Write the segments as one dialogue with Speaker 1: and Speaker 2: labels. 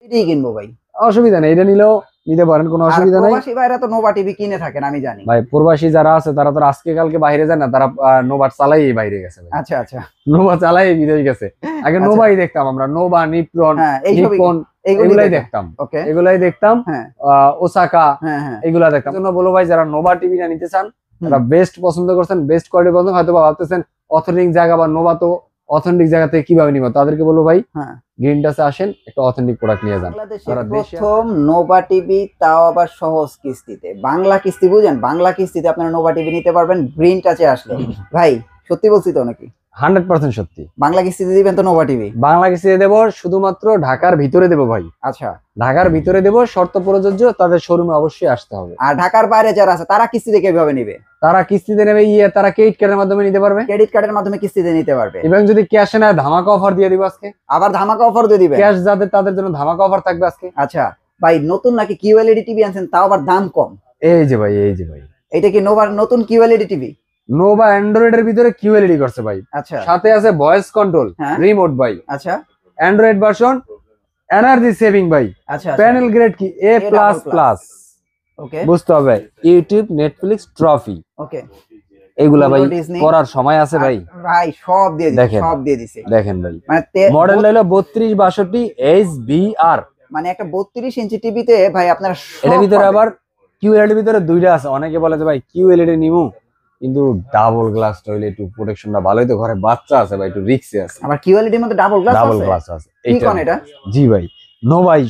Speaker 1: এটাই কিনবো ভাই।
Speaker 2: অসুবিধা নেই, এটা নিলেও নিতে পারেন, কোনো অসুবিধা নাই।
Speaker 1: প্রবাসী ভাইরা তো নোভা টিভি কিনে থাকেন আমি জানি
Speaker 2: ভাই প্রবাসী যারা আছে তারা তো আজকে কালকে বাইরে যায় না, তারা নোভা চালাই বাইরে গেছে ভাই।
Speaker 1: আচ্ছা আচ্ছা,
Speaker 2: নোভা চালাই বিদেশ গেছে। আগে
Speaker 1: আচ্ছা।
Speaker 2: নোভাই দেখতাম আমরা, নোভা, নিপ্রন,
Speaker 1: হ্যাঁ
Speaker 2: নিপ্পন এগুলাই দেখতাম।
Speaker 1: ওকে,
Speaker 2: এগুলাই দেখতাম।
Speaker 1: হ্যাঁ
Speaker 2: ওসাকা
Speaker 1: হ্যাঁ হ্যাঁ,
Speaker 2: এগুলা দেখতাম। জন্য বলো ভাই, যারা নোভা টিভিটা নিতে চান তারা বেস্ট পছন্দ করছেন, বেস্ট কোয়ালিটি পছন্দ, হয়তো ভাবতেছেন অথেন্টিক জায়গা বা নোভা তো অথেন্টিক জায়গা থেকে কিভাবে নিব, তাদেরকে বলবো ভাই
Speaker 1: হ্যাঁ
Speaker 2: গ্রিন টাচে আসেন, একটা অথেন্টিক প্রোডাক্ট নিয়ে যান।
Speaker 1: বাংলাদেশের প্রথম নোভা টিভি, তাও আবার সহজ কিস্তিতে, বাংলা কিস্তি বুঝেন, বাংলা কিস্তিতে আপনারা নোভা টিভি নিতে পারবেন গ্রিন টাচে আসলে। ভাই সত্যি বলছি তো নাকি?
Speaker 2: 100% সত্যি।
Speaker 1: বাংলা কিস্তিতে দিবেন তো নোভা টিভি?
Speaker 2: বাংলা কিস্তিতে দেবো, শুধুমাত্র ঢাকার ভিতরে দেবো ভাই।
Speaker 1: আচ্ছা,
Speaker 2: ঢাকার ভিতরে দেবো, শর্ত প্রযোজ্য, তাদের শোরুমে অবশ্যই আসতে হবে।
Speaker 1: আর ঢাকার বাইরে যারা আছে তারা কিস্তিতে কিভাবে নেবে?
Speaker 2: তারা কিস্তিতে নেবে, তারা ক্রেডিট কার্ডের মাধ্যমে নিতে পারবে।
Speaker 1: ক্রেডিট কার্ডের মাধ্যমে কিস্তিতে নিতে পারবে।
Speaker 2: এবং যদি ক্যাশে নেয়, ধামাকা অফার দিয়ে দিব আজকে।
Speaker 1: আবার ধামাকা অফার দিয়ে দিবেন?
Speaker 2: ক্যাশ যাদের তাদের জন্য ধামাকা অফার থাকবে আজকে।
Speaker 1: আচ্ছা ভাই, নতুন নাকি কিউএলইডি টিভি আনছেন, তাও আবার দাম কম?
Speaker 2: এই যে ভাই, এই যে ভাই,
Speaker 1: এটা কি নোভার নতুন কিউএলইডি টিভি?
Speaker 2: নোভা অ্যান্ড্রয়েড এর ভিতরে কিউএলইডি করছে ভাই।
Speaker 1: আচ্ছা,
Speaker 2: সাথে আছে ভয়েস কন্ট্রোল, রিমোট ভাই।
Speaker 1: আচ্ছা,
Speaker 2: অ্যান্ড্রয়েড ভার্সন, এনার্জি সেভিং ভাই।
Speaker 1: আচ্ছা,
Speaker 2: প্যানেল গ্রেড কি A++।
Speaker 1: ওকে,
Speaker 2: বুঝতে হবে, ইউটিউব, নেটফ্লিক্স, ট্রফি,
Speaker 1: ওকে,
Speaker 2: এগুলা ভাই করার সময় আছে ভাই।
Speaker 1: ভাই সব দিয়ে দিছে, সব দিয়ে দিছে।
Speaker 2: দেখেন ভাই,
Speaker 1: মানে
Speaker 2: মডেল হলো 3262 HBR,
Speaker 1: মানে একটা 32 ইঞ্চি টিভিতে ভাই আপনারা
Speaker 2: এর ভিতরে আবার কিউএলইডি এর ভিতরে দুইটা আছে। অনেকে বলে যে ভাই কিউএলইডি নিমু, কিন্তু ডাবল গ্লাস হইলে একটু প্রোটেকশনটা ভালোই, তো ঘরে বাচ্চা আছে ভাই, একটু রিস্কে আছে।
Speaker 1: আবার কিউএলইডি এর মধ্যে ডাবল গ্লাস
Speaker 2: আছে।
Speaker 1: কি কোন এটা?
Speaker 2: জি ভাই, নো ভাই,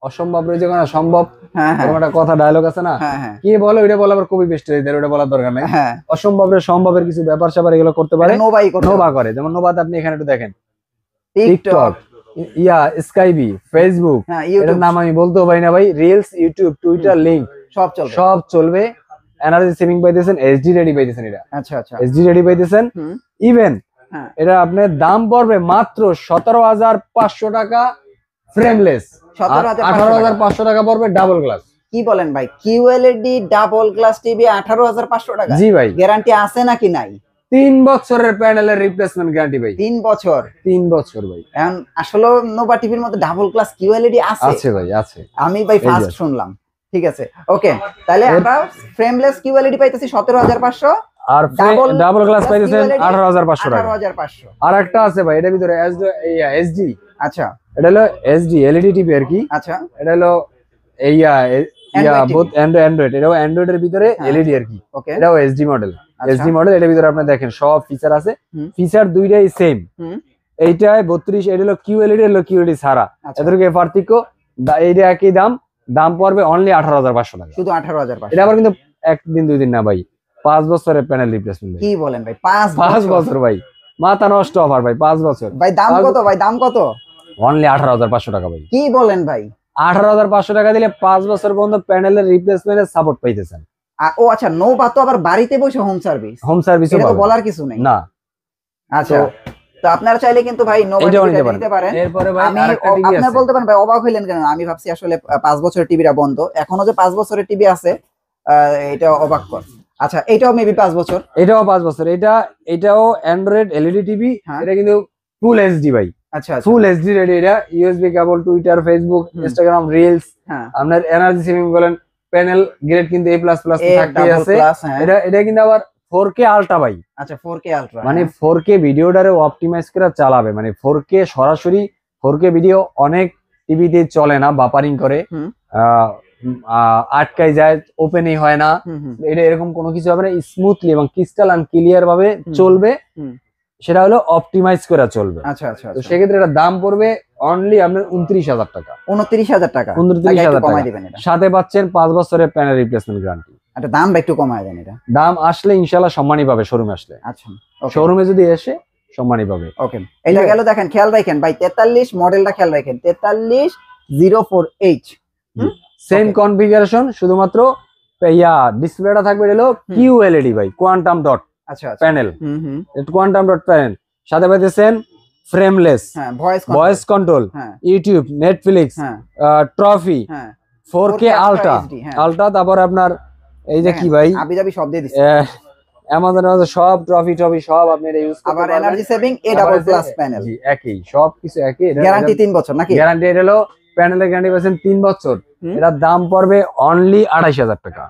Speaker 2: অসম্ভব রয়েছে কোন সম্ভব।
Speaker 1: হ্যাঁ হ্যাঁ,
Speaker 2: একটা কথা ডায়লগ আছে না, কি বলে ওইটা বলা, আবার কবি বেস্ট হয়ে যায়, ওটা বলার দরকার নাই। অসম্ভবের সম্ভবের কিছু ব্যাপার স্যাপার এগুলো করতে পারে নোভা করে। যেমন নোভাতে আপনি এখানে একটু দেখেন, টিকটক, স্কাইবি, ফেসবুক, এটার নাম আমি বলতেও পারি না ভাই, রিলস, ইউটিউব, টুইটার, লিংক সব চলবে। এনার্জি সেভিং পাইতেছেন, এইচডি রেডি পাইতেছেন। এটা
Speaker 1: আচ্ছা আচ্ছা,
Speaker 2: এইচডি রেডি পাইতেছেন। ইভেন এটা আপনার দাম পড়বে মাত্র 17,500 টাকা ফ্রেমলেস, 18,500 টাকা পড়বে ডাবল গ্লাস।
Speaker 1: কি বলেন ভাই, কিউএলইডি ডাবল গ্লাস টিভি 18,500 টাকা?
Speaker 2: জি ভাই।
Speaker 1: গ্যারান্টি আছে নাকি নাই?
Speaker 2: 3 বছরের প্যানেলের রিপ্লেসমেন্ট গ্যারান্টি ভাই।
Speaker 1: 3 বছর?
Speaker 2: 3 বছর ভাই।
Speaker 1: এখন আসলে নোভা টিভির মধ্যে ডাবল গ্লাস কিউএলইডি আছে?
Speaker 2: আছে ভাই, আছে।
Speaker 1: আমি ভাই ফার্স্ট শুনলাম। ঠিক আছে, ওকে, তাহলে আমরা ফ্রেমলেস কিউএলইডি পাইতেছি 17,500,
Speaker 2: আর ডাবল গ্লাস পাইতেছেন 18,500 টাকা।
Speaker 1: 18,500।
Speaker 2: আর একটা আছে ভাই, এটার ভিতরে এসডি।
Speaker 1: আচ্ছা,
Speaker 2: এটা হলো এসডি এলইডি টিভি আর কি।
Speaker 1: আচ্ছা,
Speaker 2: এটা হলো বোথ অ্যান্ড্রয়েড, এটাও অ্যান্ড্রয়েড এর ভিতরে এলইডি আর কি। এটাও এসডি মডেল। এসডি মডেল, এটার ভিতরে আপনি দেখেন সব ফিচার আছে। ফিচার দুইটাই সেম। এইটাই 32, এটা হলো কিউএলইডি, হলো কিউএলইডি ছাড়া, এদেরকে পার্থক্য। এইটা একই দাম, দাম পড়বে অনলি 18,500 টাকা।
Speaker 1: শুধু 18,500?
Speaker 2: এটা আবার কিন্তু একদিন দুই দিন না ভাই, 5 বছরের প্যানেল রিপ্লেসমেন্ট।
Speaker 1: কি বলেন ভাই, 5
Speaker 2: বছর ভাই, মাথা নষ্ট অফার ভাই, 5 বছর
Speaker 1: ভাই। দাম কত ভাই, দাম কত?
Speaker 2: অনলি 18,500 টাকা ভাই।
Speaker 1: কি বলেন ভাই?
Speaker 2: 18,500 টাকা দিলে 5 বছর পর্যন্ত প্যানেলের রিপ্লেসমেন্টের সাপোর্ট পাইতেছেন।
Speaker 1: ও আচ্ছা, নোভা তো আবার বাড়িতে বসে হোম সার্ভিস
Speaker 2: এটা
Speaker 1: তো বলার কিছু নেই
Speaker 2: না।
Speaker 1: আচ্ছা, তো আপনারা চাইলে কিন্তু ভাই নোভা নিতে পারেন।
Speaker 2: এরপরে ভাই
Speaker 1: আপনি বলতে পারেন ভাই অবাক হইলেন কেন? আমি ভাবছি আসলে 5 বছরের টিভিটা বন্ধ, এখনো যে 5 বছরের টিভি আছে, এটা অবাক কর। আচ্ছা, এটাও মেবি 5 বছর?
Speaker 2: এটাও 5 বছর। এটাও অ্যান্ড্রয়েড এলইডি টিভি। এটা কিন্তু ফুল এইচডি ভাই।
Speaker 1: আচ্ছা,
Speaker 2: ফুল এইচডি রেডি। এটা ইউএসবি কেবল, টুইটার, ফেসবুক, ইনস্টাগ্রাম, রিলস, আপনার এনার্জি সেভিং বলেন, প্যানেল গ্রেড কিন্তু A++ থাকতেই আছে। এটা কিন্তু আবার 4K আলট্রা ভাই।
Speaker 1: আচ্ছা, 4K আলট্রা,
Speaker 2: মানে 4K ভিডিওটারে অপটিমাইজ করে চালাবে। মানে 4K সরাসরি 4K ভিডিও অনেক টিভিতে চলে না, বাপারিং করে, আটকাই যায়, ওপেনই হয় না। এটা এরকম কোনো কিছু হবে না, স্মুথলি এবং ক্রিস্টাল এন্ড ক্লিয়ার ভাবে চলবে। সেটা হলো অপটিমাইজ করে চলবে।
Speaker 1: আচ্ছা আচ্ছা,
Speaker 2: তো সেক্ষেত্রে এটা দাম পড়বে অনলি আপনার 29,000 টাকা।
Speaker 1: 29,000 টাকা?
Speaker 2: 29,000 টাকা সাথে পাচ্ছেন 5 বছরের প্যানেল রিপ্লেসমেন্ট গ্যারান্টি।
Speaker 1: আচ্ছা, দামটা একটু কমায় দেন। এটা দাম
Speaker 2: আসলে ইনশাআল্লাহ সম্মানই পাবে শোরুমে আসলে।
Speaker 1: আচ্ছা,
Speaker 2: শোরুমে যদি এসে সম্মানই পাবে।
Speaker 1: ওকে, এটা গেল। দেখেন, খেয়াল রাখেন ভাই, 43 মডেলটা খেয়াল রাখেন, 4304H,
Speaker 2: সেম কনফিগারেশন, শুধুমাত্র ডিসপ্লেটা থাকবে হলো কিউএলইডি ভাই, quantum dot panel. Quantum dot panel সাথে পাইতেছেন frameless, voice control, YouTube, Netflix, trophy, 4K ultra, তারপর আপনার এই যে কি ভাই,
Speaker 1: আবিজাবি সব দিয়ে দিছে।
Speaker 2: অ্যামাজনে সব ট্রফি সব আপনারা ইউজ করতে পারবেন।
Speaker 1: আবার এনার্জি সেভিং A++ প্যানেল,
Speaker 2: জি একই, সব কিছু একই।
Speaker 1: গ্যারান্টি 3 বছর নাকি?
Speaker 2: গ্যারান্টি হলো প্যানেলের গ্যারান্টি পাচ্ছেন 3 বছর। এটার দাম পড়বে অনলি 28,000 টাকা।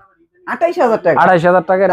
Speaker 1: 28,000 টাকা?
Speaker 2: 28,000 টাকা।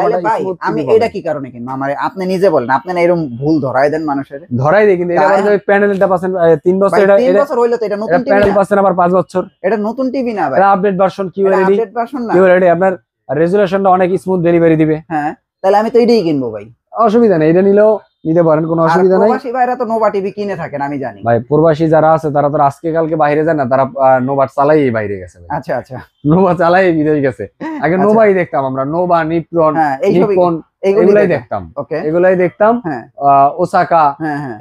Speaker 1: আমি এটা কি কারণে কিনবো? আমার আপনি নিজে বলেন, আপনি না এরকম ভুল ধরাই দেন মানুষের।
Speaker 2: ধরাই দেই, কিন্তু এটা বলতে প্যানেলটা পাচ্ছেন 3 বছর। এটা
Speaker 1: 3 বছর হইলো তো এটা নতুন টিভি
Speaker 2: প্যানেল পাচ্ছেন আবার 5 বছর।
Speaker 1: এটা নতুন টিভি না ভাই,
Speaker 2: এটা update version. QLED
Speaker 1: update version না,
Speaker 2: কিউএলইডি আপনার রেজুলেশনটা অনেক স্মুথ ডেলিভারি দিবে।
Speaker 1: হ্যাঁ, তাহলে আমি তো এটাই কিনবো ভাই।
Speaker 2: অসুবিধা নেই, এটা নিলেও নিতে পারেন, কোনো অসুবিধা নাই।
Speaker 1: প্রবাসী ভাইরা তো নোভা টিভি কিনে থাকেন আমি জানি
Speaker 2: ভাই। প্রবাসী যারা আছে তারা তো আজকে কালকে বাইরে যায় না, তারা নোভা চালাই বাইরে গেছে ভাই।
Speaker 1: আচ্ছা আচ্ছা,
Speaker 2: নোভা চালাই বিদেশ গেছে। আগে নোভাই দেখতাম আমরা, নোভা, নিপ্পন, নিপ্পন এগুলাই দেখতাম। এগুলাই দেখতাম। ওসাকা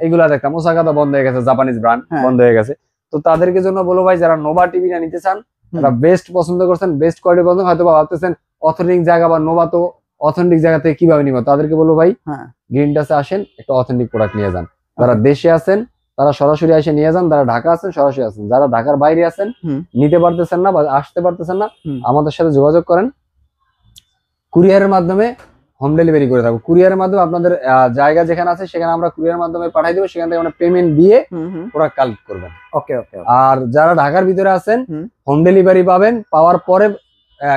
Speaker 2: এগুলা দেখতাম। ওসাকা তো বন্ধ হয়ে গেছে, জাপানিজ ব্র্যান্ড বন্ধ হয়ে গেছে। তো তাদেরকে জন্য বলো ভাই, যারা নোভা টিভিটা নিতে চান, তারা বেস্ট পছন্দ করছেন, বেস্ট কোয়ালিটি পছন্দ, হয়তো ভাবতেছেন অথেন্টিক জায়গা বা নোভা তো অথেন্টিক জায়গা থেকে কিভাবে নিব, তাদেরকে বলবো ভাই গ্রিন টাচে আসেন, একটা অথেন্টিক প্রোডাক্ট নিয়ে যান। যারা দেশে আছেন তারা সরাসরি এসে নিয়ে যান, যারা ঢাকা আছেন সরাসরি আসেন, যারা ঢাকার বাইরে আছেন নিতে পারতেছেন না বা আসতে পারতেছেন না, আমাদের সাথে যোগাযোগ করেন। কুরিয়ারের মাধ্যমে হোম ডেলিভারি করে থাকবো। কুরিয়ারের মাধ্যমে আপনাদের জায়গা যেখানে আছে সেখানে আমরা কুরিয়ারের মাধ্যমে পাঠাই দেবো, সেখান থেকে আমরা পেমেন্ট দিয়ে প্রোডাক্ট কালেক্ট করবেন।
Speaker 1: ওকে ওকে।
Speaker 2: আর যারা ঢাকার ভিতরে আছেন হোম ডেলিভারি পাবেন, পাওয়ার পরে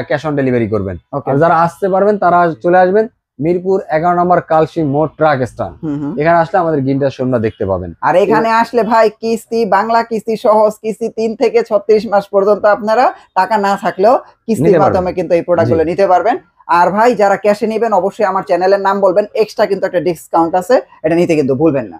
Speaker 2: ক্যাশ অন ডেলিভারি করবেন। আর যারা আসতে পারবেন তারা চলে আসবেন মিরপুর 11 নম্বর কালসি মোড় ট্রাক স্ট্যান্ড। এখানে আসলে আমাদের গ্রিনটার শোরুমটা দেখতে পাবেন।
Speaker 1: আর এখানে আসলে ভাই কিস্তি, বাংলা কিস্তি, সহজ কিস্তি 3 থেকে 36 মাস পর্যন্ত আপনারা টাকা না থাকলেও কিস্তির মাধ্যমে কিন্তু এই প্রোডাক্টগুলো নিতে পারবেন। আর ভাই যারা ক্যাশে নেবেন অবশ্যই আমার চ্যানেলের নাম বলবেন, এক্সট্রা কিন্তু একটা ডিসকাউন্ট আছে, এটা নিতে কিন্তু ভুলবেন না।